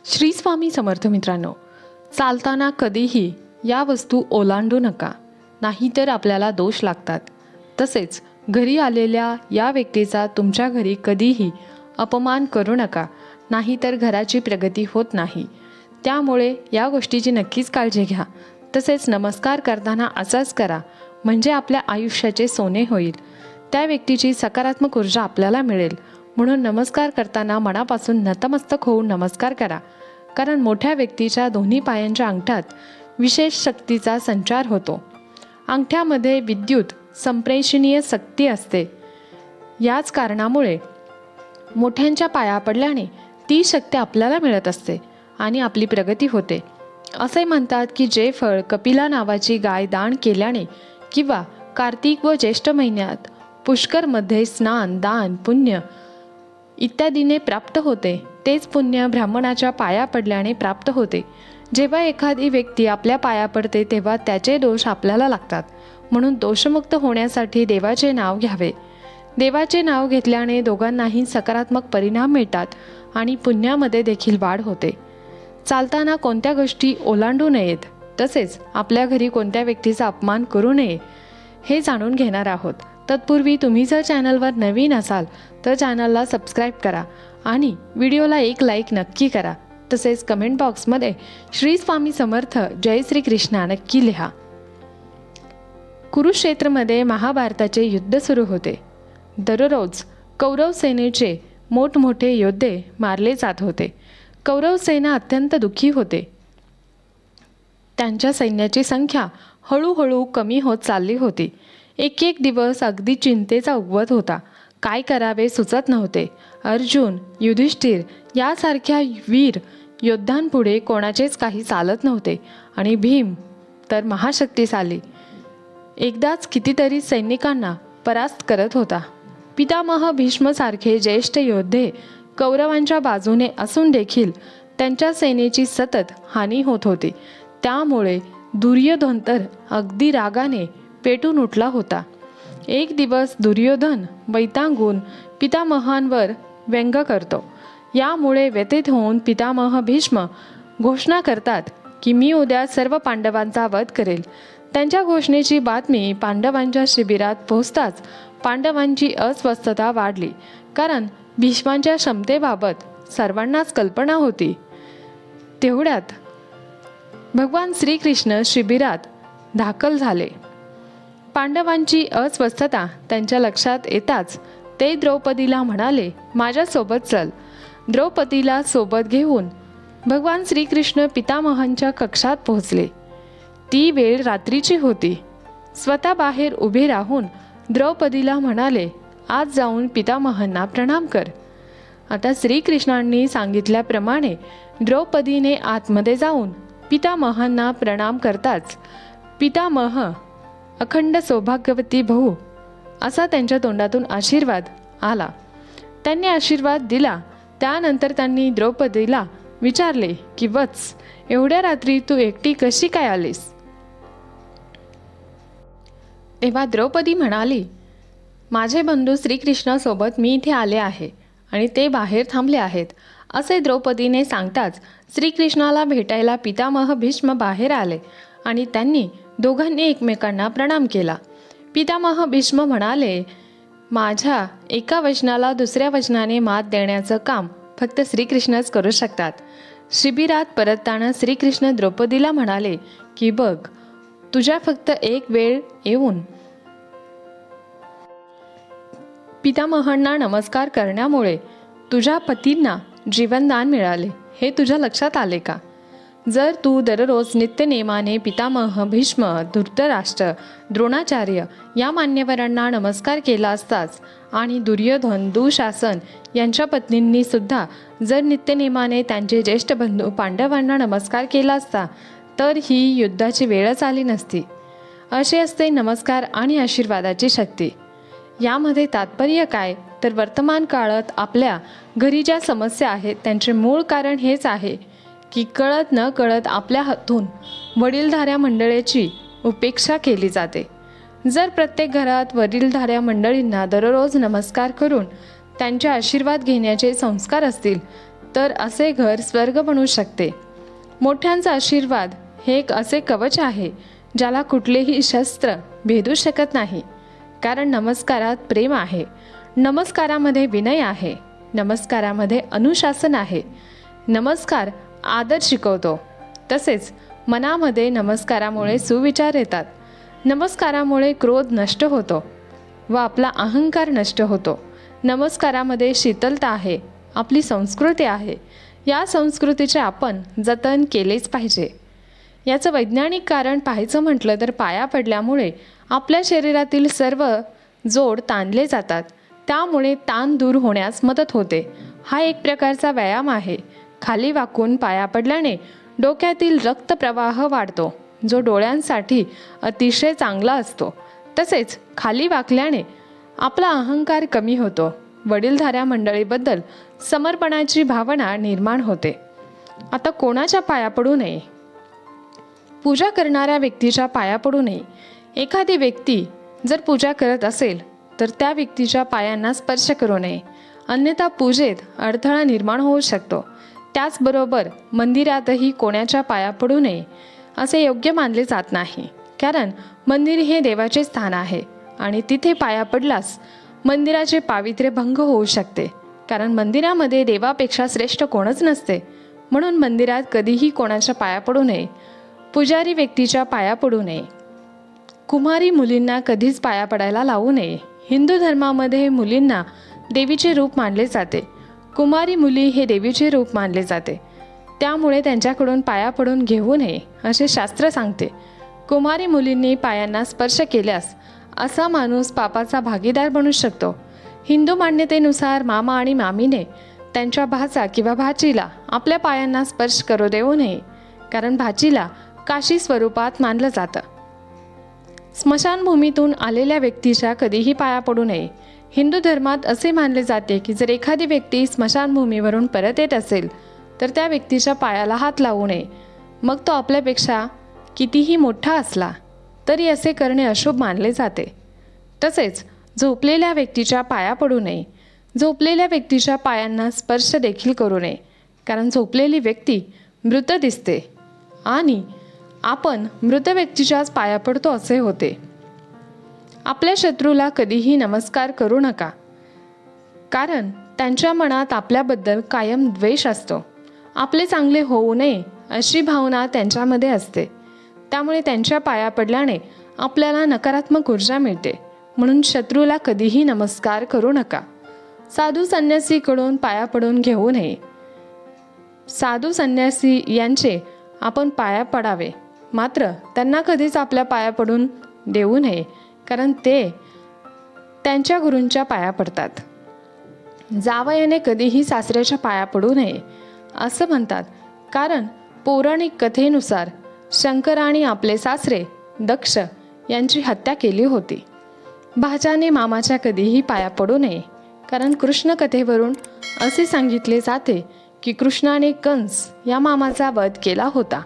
श्री स्वामी समर्थ मित्रांनो, चालताना कधीही या वस्तू ओलांडू नका, नाहीतर आपल्याला दोष लागतात. तसेच घरी आलेल्या या व्यक्तीचा तुमच्या घरी कधीही अपमान करू नका, नाहीतर घराची प्रगती होत नाही. त्यामुळे या गोष्टीची नक्कीच काळजी घ्या. तसेच नमस्कार करताना असाच करा, म्हणजे आपल्या आयुष्याचे सोने होईल. त्या व्यक्तीची सकारात्मक ऊर्जा आपल्याला मिळेल. म्हणून नमस्कार करताना मनापासून नतमस्तक होऊन नमस्कार करा, कारण मोठ्या व्यक्तीच्या दोन्ही पायांच्या अंगठ्यात विशेष शक्तीचा संचार होतो. अंगठ्यामध्ये विद्युत संप्रेषणीय शक्ती असते. याच कारणामुळे मोठ्यांच्या पाया पडल्याने ती शक्ती आपल्याला मिळत असते आणि आपली प्रगती होते. असे म्हणतात की जे फळ कपिला नावाची गाय दान केल्याने किंवा कार्तिक व ज्येष्ठ महिन्यात पुष्करमध्ये स्नान, दान, पुण्य इत्यादीने प्राप्त होते, तेच पुण्य ब्राह्मणाच्या पाया पडल्याने प्राप्त होते. जेव्हा एखादी व्यक्ती आपल्या पाया पडते तेव्हा त्याचे दोष आपल्याला लागतात. म्हणून दोषमुक्त होण्यासाठी देवाचे नाव घ्यावे. देवाचे नाव घेतल्याने दोघांनाही सकारात्मक परिणाम मिळतात आणि पुण्यामध्ये देखील वाढ होते. चालताना कोणत्या गोष्टी ओलांडू नयेत, तसेच आपल्या घरी कोणत्या व्यक्तीचा अपमान करू नये हे जाणून घेणार आहोत. तत्पूर्वी तुम्ही जर चॅनलवर नवीन असाल तर चॅनलला सबस्क्राईब करा आणि व्हिडिओला एक लाईक नक्की करा. तसेच कमेंट बॉक्समध्ये श्री स्वामी समर्थ जय श्री कृष्णा नक्की लिहा. कुरुक्षेत्रमध्ये महाभारताचे युद्ध सुरू होते. दररोज कौरव सेनेचे मोठमोठे योद्धे मारले जात होते. कौरव सेना अत्यंत दुःखी होते. त्यांच्या सैन्याची संख्या हळूहळू कमी होत चालली होती. एक एक दिवस अगदी चिंतेचा उगवत होता. काय करावे सुचत नव्हते. अर्जुन, युधिष्ठिर यासारख्या वीर योद्ध्यांपुढे कोणाचेच काही चालत नव्हते आणि भीम तर महाशक्तिशाली एकदाच कितीतरी सैनिकांना परास्त करत होता. पितामह भीष्मसारखे ज्येष्ठ योद्धे कौरवांच्या बाजूने असून देखील त्यांच्या सेनेची सतत हानी होत होती. त्यामुळे दुर्योधन तर अगदी रागाने पेटून उठला होता. एक दिवस दुर्योधन वैतागून पितामहांवर व्यंग करतो. यामुळे व्यथित होऊन पितामह भीष्म घोषणा करतात की मी उद्या सर्व पांडवांचा वध करेल. त्यांच्या घोषणेची बातमी पांडवांच्या शिबिरात पोहोचताच पांडवांची अस्वस्थता वाढली, कारण भीष्मांच्या क्षमतेबाबत सर्वांनाच कल्पना होती. तेवढ्यात भगवान श्रीकृष्ण शिबिरात दाखल झाले. पांडवांची अस्वस्थता त्यांच्या लक्षात येताच ते द्रौपदीला म्हणाले, माझ्यासोबत चल. द्रौपदीला सोबत घेऊन भगवान श्रीकृष्ण पितामहांच्या कक्षात पोहोचले. ती वेळ रात्रीची होती. स्वतः बाहेर उभे राहून द्रौपदीला म्हणाले, आज जाऊन पितामहांना प्रणाम कर. आता श्रीकृष्णांनी सांगितल्याप्रमाणे द्रौपदीने आतमध्ये जाऊन पितामहांना प्रणाम करताच पितामह अखंड सौभाग्यवती भाऊ असा त्यांच्या तोंडातून आशीर्वाद आला. त्यांनी आशीर्वाद दिला. त्यानंतर त्यांनी द्रौपदीला विचारले की वत्स, एवढ्या रात्री तू एकटी कशी काय आलीस? तेव्हा द्रौपदी म्हणाली, माझे बंधू श्रीकृष्णासोबत मी इथे आले आहे आणि ते बाहेर थांबले आहेत. असे द्रौपदीने सांगताच श्रीकृष्णाला भेटायला पितामह भीष्म बाहेर आले आणि त्यांनी दोघांनी एकमेकांना प्रणाम केला. पितामह भीष्म म्हणाले, माझ्या एका वचनाला दुसऱ्या वचनाने मात देण्याचं काम फक्त श्रीकृष्णच करू शकतात. शिबिरात परतताना श्रीकृष्ण द्रौपदीला म्हणाले की बघ, तुझ्या फक्त एक वेळ येऊन पितामहांना नमस्कार करण्यामुळे तुझ्या पतींना जीवनदान मिळाले, हे तुझ्या लक्षात आले का? जर तू दररोज नित्यनेमाने पितामह भीष्म, धृतराष्ट्र, द्रोणाचार्य या मान्यवरांना नमस्कार केला असताच आणि दुर्योधन, दुःशासन यांच्या पत्नींनी सुद्धा जर नित्यनेमाने त्यांचे ज्येष्ठ बंधू पांडवांना नमस्कार केला असता तर ही युद्धाची वेळच आली नसती. असे असते नमस्कार आणि आशीर्वादाची शक्ती. यामध्ये तात्पर्य काय तर वर्तमान काळात आपल्या घरी ज्या समस्या आहेत त्यांचे मूळ कारण हेच आहे की कळत न कळत आपल्या हातून वडीलधाऱ्या मंडळीची उपेक्षा केली जाते. जर प्रत्येक घरात वडीलधाऱ्या मंडळींना दररोज नमस्कार करून त्यांचे आशीर्वाद घेण्याचे संस्कार असतील तर असे घर स्वर्ग बनू शकते. मोठ्यांचा आशीर्वाद हे एक असे कवच आहे ज्याला कुठलेही शस्त्र भेदू शकत नाही. कारण नमस्कारात प्रेम आहे, नमस्कारामध्ये विनय आहे, नमस्कारामध्ये अनुशासन आहे. नमस्कार आदर शिकवतो. तसेच मनामध्ये नमस्कारामुळे सुविचार येतात. नमस्कारामुळे क्रोध नष्ट होतो व आपला अहंकार नष्ट होतो. नमस्कारामध्ये शीतलता आहे, आपली संस्कृती आहे. या संस्कृतीचे आपण जतन केलेच पाहिजे. याचं वैज्ञानिक कारण पाहायचं म्हटलं तर पाया पडल्यामुळे आपल्या शरीरातील सर्व जोड ताणले जातात. त्यामुळे ताण दूर होण्यास मदत होते. हा एक प्रकारचा व्यायाम आहे. खाली वाकून पाया पडल्याने डोक्यातील रक्तप्रवाह वाढतो, जो डोळ्यांसाठी अतिशय चांगला असतो. तसेच खाली वाकल्याने आपला अहंकार कमी होतो. वडीलधाऱ्या मंडळीबद्दल समर्पणाची भावना निर्माण होते. आता कोणाच्या पाया पडू नये? पूजा करणाऱ्या व्यक्तीच्या पाया पडू नये. एखादी व्यक्ती जर पूजा करत असेल तर त्या व्यक्तीच्या पायांना स्पर्श करू नये, अन्यथा पूजेत अडथळा निर्माण होऊ शकतो. त्याचबरोबर मंदिरातही कोणाच्या पाया पडू नये असे योग्य मानले जात नाही. कारण मंदिर हे देवाचे स्थान आहे आणि तिथे पाया पडलास मंदिराचे पावित्र्य भंग होऊ शकते. कारण मंदिरामध्ये देवापेक्षा श्रेष्ठ कोणच नसते. म्हणून मंदिरात कधीही कोणाच्या पाया पडू नये. पुजारी व्यक्तीच्या पाया पडू नये. कुमारी मुलींना कधीच पाया पडायला लावू नये. हिंदू धर्मामध्ये मुलींना देवीचे रूप मानले जाते. कुमारी मुली हे देवीचे रूप मानले जाते. त्यामुळे त्यांच्याकडून पाया पडून घेऊ नये असे शास्त्र सांगते. कुमारी मुलींनी पायांना स्पर्श केल्यास असा माणूस पापाचा भागीदार बनू शकतो. हिंदू मान्यतेनुसार मामा आणि मामीने त्यांच्या भाचा किंवा भाचीला आपल्या पायांना स्पर्श करू देऊ नये. कारण भाचीला काशी स्वरूपात मानलं जातं. स्मशानभूमीतून आलेल्या व्यक्तीच्या कधीही पाया पडू नये. हिंदू धर्मात असे मानले जाते की जर एखादी व्यक्ती स्मशानभूमीवरून परत येत असेल तर त्या व्यक्तीच्या पायाला हात लावू नये. मग तो आपल्यापेक्षा कितीही मोठा असला तरी असे करणे अशुभ मानले जाते. तसेच झोपलेल्या व्यक्तीच्या पाया पडू नये. झोपलेल्या व्यक्तीच्या पायांना स्पर्श देखील करू नये. कारण झोपलेली व्यक्ती मृत दिसते आणि आपण मृत व्यक्तीच्याच पाया पडतो असे होते. आपल्या शत्रूला कधीही नमस्कार करू नका. कारण त्यांच्या मनात आपल्याबद्दल कायम द्वेष असतो. आपले चांगले होऊ नये अशी भावना त्यांच्यामध्ये असते. त्यामुळे त्यांच्या पाया पडल्याने आपल्याला नकारात्मक ऊर्जा मिळते. म्हणून शत्रूला कधीही नमस्कार करू नका. साधू संन्यासीकडून पाया पडून घेऊ नये. साधू संन्यासी यांचे आपण पाया पडावे, मात्र त्यांना कधीच आपल्या पाया पडून देऊ नये. कारण ते त्यांच्या गुरूंच्या पाया पडतात. जावयाने कधीही सासऱ्याच्या पाया पडू नये असं म्हणतात. कारण पौराणिक कथेनुसार शंकराने आपले सासरे दक्ष यांची हत्या केली होती. भाच्याने मामाच्या कधीही पाया पडू नये. कारण कृष्ण कथेवरून असे सांगितले जाते की कृष्णाने कंस या मामाचा वध केला होता.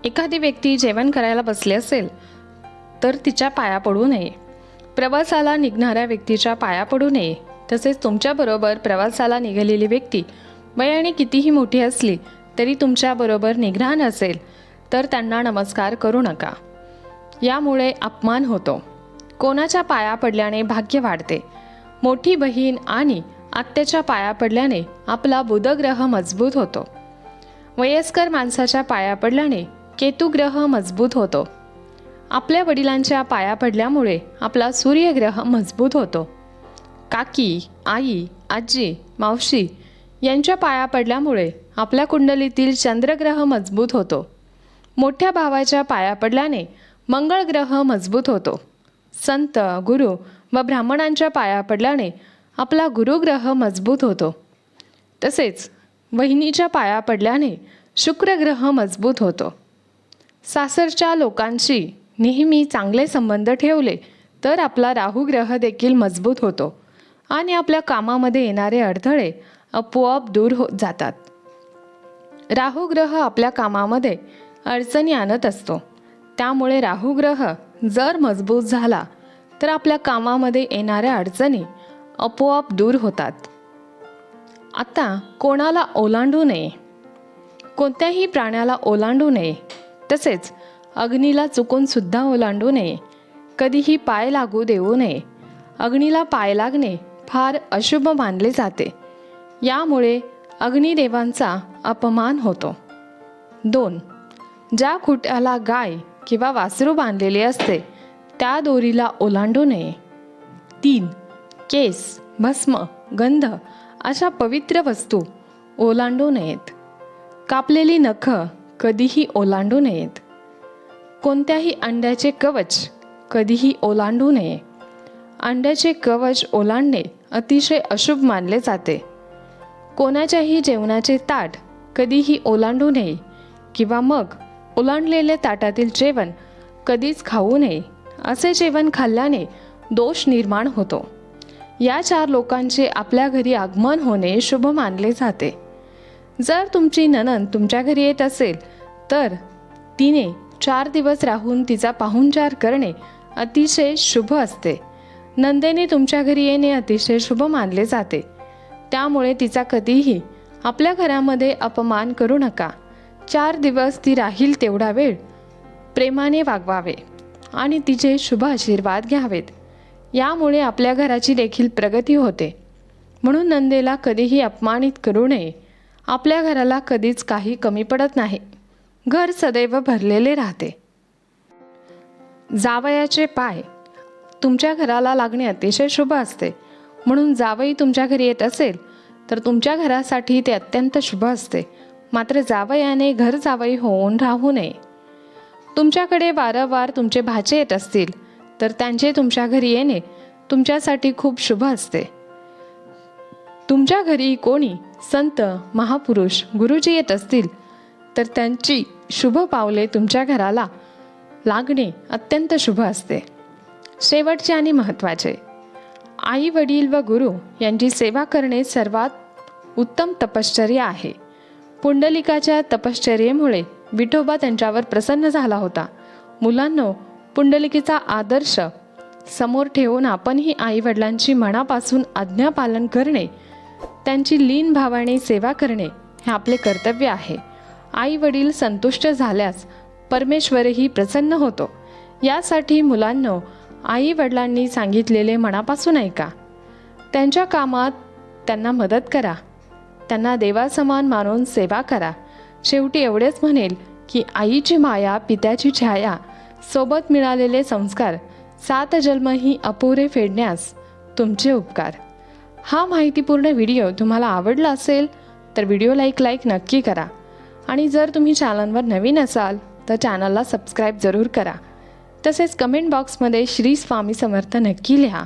एखादी व्यक्ती जेवण करायला बसली असेल तर तिच्या पाया पडू नये. प्रवासाला निघणाऱ्या व्यक्तीच्या पाया पडू नये. तसेच तुमच्याबरोबर प्रवासाला निघालेली व्यक्ती वयाने कितीही मोठी असली तरी तुमच्याबरोबर निघणार असेल तर त्यांना नमस्कार करू नका. यामुळे अपमान होतो. कोणाच्या पाया पडल्याने भाग्य वाढते. मोठी बहीण आणि आत्याच्या पाया पडल्याने आपला बुधग्रह मजबूत होतो. वयस्कर माणसाच्या पाया पडल्याने केतुग्रह मजबूत होतो. आपल्या वडिलांच्या पाया पडल्यामुळे आपला सूर्यग्रह मजबूत होतो. काकी, आई, आजी, मावशी यांच्या पाया पडल्यामुळे आपल्या कुंडलीतील चंद्रग्रह मजबूत होतो. मोठ्या भावाच्या पाया पडल्याने मंगळ ग्रह मजबूत होतो. संत, गुरु व ब्राह्मणांच्या पाया पडल्याने आपला गुरुग्रह मजबूत होतो. तसेच वहिनीच्या पाया पडल्याने शुक्रग्रह मजबूत होतो. सासरच्या लोकांशी नेहमी चांगले संबंध ठेवले तर आपला राहुग्रह देखील मजबूत होतो आणि आपल्या कामामध्ये येणारे अडथळे आपोआप दूर जातात. राहुग्रह आपल्या कामामध्ये अडचणी आणत असतो. त्यामुळे राहुग्रह जर मजबूत झाला तर आपल्या कामामध्ये येणाऱ्या अडचणी आपोआप दूर होतात. आता कोणाला ओलांडू नये, कोणत्याही प्राण्याला ओलांडू नये, तसेच अग्नीला चुकूनसुद्धा ओलांडू नये. कधीही पाय लागू देऊ नये. अग्नीला पाय लागणे फार अशुभ मानले जाते. यामुळे अग्निदेवांचा अपमान होतो. 2. ज्या खुट्याला गाय किंवा वासरू बांधलेले असते त्या दोरीला ओलांडू नये. 3. केस, भस्म, गंध अशा पवित्र वस्तू ओलांडू नयेत. कापलेली नखं कधीही ओलांडू नयेत. कोणत्याही अंड्याचे कवच कधीही ओलांडू नये. अंड्याचे कवच ओलांडणे अतिशय अशुभ मानले जाते. कोणाच्याही जेवणाचे ताट कधीही ओलांडू नये किंवा मग ओलांडलेले ताटातील जेवण कधीच खाऊ नये. असे जेवण खाल्ल्याने दोष निर्माण होतो. या 4 लोकांचे आपल्या घरी आगमन होणे शुभ मानले जाते. जर तुमची नणंद तुमच्या घरी येत असेल तर तिने 4 दिवस राहून तिचा पाहुणचार करणे अतिशय शुभ असते. नंदेने तुमच्या घरी येणे अतिशय शुभ मानले जाते. त्यामुळे तिचा कधीही आपल्या घरामध्ये अपमान करू नका. 4 दिवस ती राहील तेवढा वेळ प्रेमाने वागवावे आणि तिचे शुभ आशीर्वाद घ्यावेत. यामुळे आपल्या घराची देखील प्रगती होते. म्हणून नंदेला कधीही अपमानित करू नये. आपल्या घराला कधीच काही कमी पडत नाही. घर सदैव भरलेले राहते. जावयाचे पाय तुमच्या घराला लागणे अतिशय शुभ असते. म्हणून जावई तुमच्या घरी येत असेल तर तुमच्या घरासाठी ते अत्यंत शुभ असते. मात्र जावयाने घर जावई होऊन राहू नये. तुमच्याकडे वारंवार तुमचे भाचे येत असतील तर त्यांचे तुमच्या घरी येणे तुमच्यासाठी खूप शुभ असते. तुमच्या घरी कोणी संत, महापुरुष, गुरुजी येत असतील तर त्यांची शुभ पावले तुमच्या घराला लागणे अत्यंत शुभ असते. शेवटचे आणि महत्त्वाचे, आई वडील व गुरु यांची सेवा करणे सर्वात उत्तम तपश्चर्या आहे. पुंडलिकाच्या तपश्चर्येमुळे विठोबा त्यांच्यावर प्रसन्न झाला होता. मुलांनो, पुंडलिकेचा आदर्श समोर ठेवून आपणही आई वडिलांची मनापासून आज्ञा पालन करणे, त्यांची लीन भावाने सेवा करणे हे आपले कर्तव्य आहे. आई वडील संतुष्ट झाल्यास परमेश्वरही प्रसन्न होतो. यासाठी मुलांनो, आई वडिलांनी सांगितलेले मनापासून ऐका. त्यांच्या कामात त्यांना मदत करा. त्यांना देवासमान मानून सेवा करा. शेवटी एवढेच म्हणेल की आईची माया, पित्याची छाया, सोबत मिळालेले संस्कार 7 जन्मही अपुरे फेडण्यास तुमचे उपकार. हा माहितीपूर्ण व्हिडिओ तुम्हाला आवडला असेल तर व्हिडिओला एक लाईक नक्की करा. आणि जर तुम्ही चॅनलवर नवीन असाल तर चॅनलला सबस्क्राईब जरूर करा. तसेच कमेंट बॉक्समध्ये श्री स्वामी समर्थ नक्की लिहा.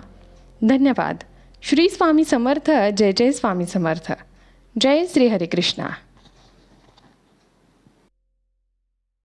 धन्यवाद. श्री स्वामी समर्थ. जय जय स्वामी समर्थ. जय श्री हरिकृष्णा.